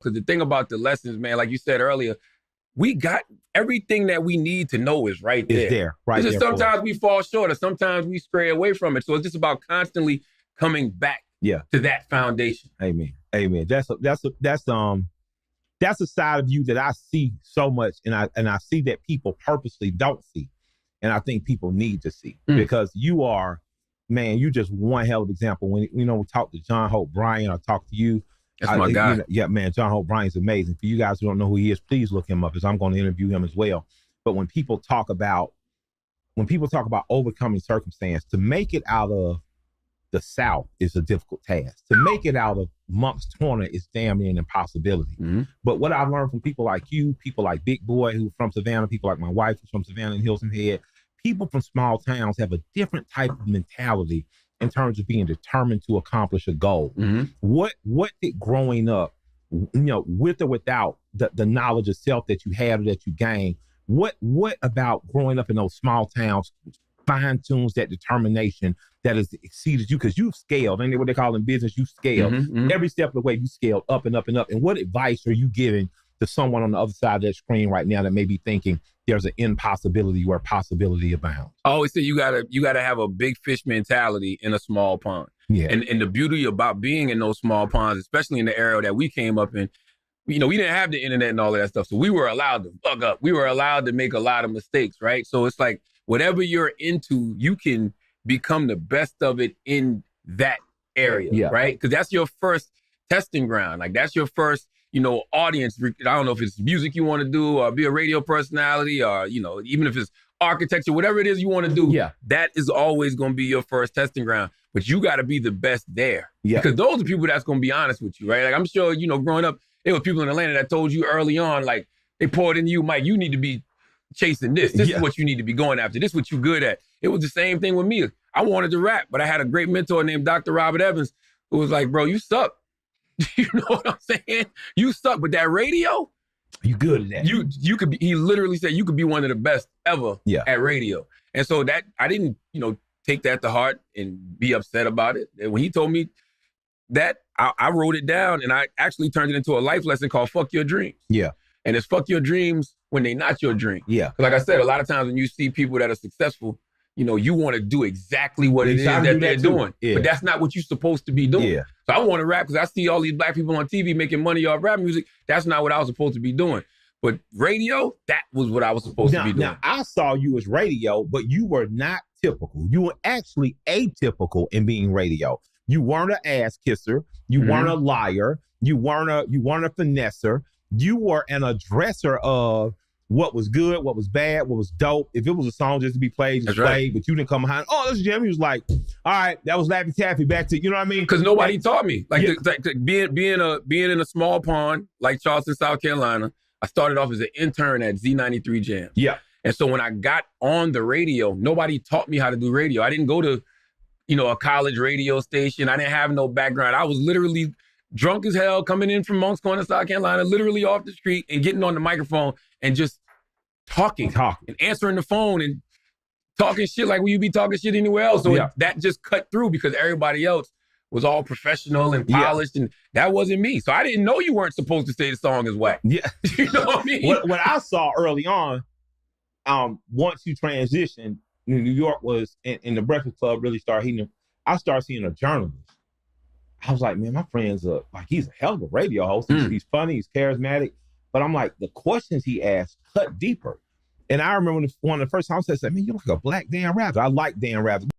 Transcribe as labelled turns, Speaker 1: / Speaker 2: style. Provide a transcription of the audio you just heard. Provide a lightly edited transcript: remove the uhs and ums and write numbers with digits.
Speaker 1: Because the thing about the lessons, man, like you said earlier, we got everything that we need to know is right there.
Speaker 2: It's there, right there.
Speaker 1: Sometimes we fall short or sometimes we stray away from it. So it's just about constantly coming back to that foundation.
Speaker 2: Amen. That's a side of you that I see so much, and I see that people purposely don't see. And I think people need to see because you are, man, you just one hell of an example. When we talk to John Hope Bryan, I talk to you.
Speaker 1: That's my guy.
Speaker 2: Yeah, man, John Hope Bryan's amazing. For you guys who don't know who he is, please look him up, as I'm going to interview him as well. But when people talk about overcoming circumstance, to make it out of the South is a difficult task. To make it out of Moncks Corner is damn near an impossibility. But what I've learned from people like you, people like Big Boy who's from Savannah, people like my wife who's from Savannah and Hilton Head, people from small towns have a different type of mentality in terms of being determined to accomplish a goal. What did growing up, with or without the knowledge of self that you had or that you gained, what about growing up in those small towns fine-tunes that determination that has exceeded you? Because you've scaled, and what they call in business, you scaled. Every step of the way, you scaled up and up and up. And what advice are you giving to someone on the other side of that screen right now that may be thinking there's an impossibility where possibility abounds?
Speaker 1: I always say you gotta have a big fish mentality in a small pond.
Speaker 2: Yeah.
Speaker 1: And the beauty about being in those small ponds, especially in the era that we came up in, we didn't have the internet and all of that stuff. So we were allowed to fuck up. We were allowed to make a lot of mistakes, right? So it's like whatever you're into, you can become the best of it in that area, right? Because that's your first testing ground. Like that's your first, audience. I don't know if it's music you want to do or be a radio personality or, even if it's architecture, whatever it is you want to do, that is always going to be your first testing ground. But you got to be the best there. Because those are people that's going to be honest with you, right? Like I'm sure, growing up, there were people in Atlanta that told you early on, like they poured into you, Mike, you need to be chasing this. This is what you need to be going after. This is what you're good at. It was the same thing with me. I wanted to rap, but I had a great mentor named Dr. Robert Evans who was like, bro, you suck. You know what I'm saying? You suck, but that radio,
Speaker 2: you good at that.
Speaker 1: You could be, he literally said you could be one of the best ever at radio. And so that, I didn't, take that to heart and be upset about it. And when he told me that, I wrote it down and I actually turned it into a life lesson called Fuck Your Dreams.
Speaker 2: Yeah.
Speaker 1: And it's fuck your dreams when they're not your dream.
Speaker 2: Yeah.
Speaker 1: Like I said, a lot of times when you see people that are successful, you want to do exactly what it is that they're doing. But that's not what you're supposed to be doing.
Speaker 2: Yeah.
Speaker 1: So I want to rap because I see all these black people on TV making money off rap music. That's not what I was supposed to be doing. But radio, that was what I was supposed to be doing.
Speaker 2: Now, I saw you as radio, but you were not typical. You were actually atypical in being radio. You weren't an ass kisser. You weren't a liar. You weren't a finesser. You were an addresser of what was good, what was bad, what was dope. If it was a song just to be played, just played, but you didn't come behind, oh, this is Jim. He was like, all right, that was Laffy Taffy, back to, you know what I mean?
Speaker 1: Because nobody taught me. Like, being in a small pond like Charleston, South Carolina, I started off as an intern at Z93 Jam.
Speaker 2: Yeah.
Speaker 1: And so when I got on the radio, nobody taught me how to do radio. I didn't go to, a college radio station. I didn't have no background. I was literally drunk as hell coming in from Moncks Corner, South Carolina, literally off the street and getting on the microphone and just talking and answering the phone and talking shit like you be talking shit anywhere else. So that just cut through because everybody else was all professional and polished, and that wasn't me. So I didn't know you weren't supposed to say the song is whack.
Speaker 2: Yeah.
Speaker 1: You know what I mean?
Speaker 2: What I saw early on, once you transitioned, New York was, in the Breakfast Club really started heating up. I started seeing a journalist. I was like, man, my friend's he's a hell of a radio host. He's funny, he's charismatic. But I'm like, the questions he asked cut deeper. And I remember one of the first times I said, man, you're like a black Dan Raptor. I like Dan Raptor.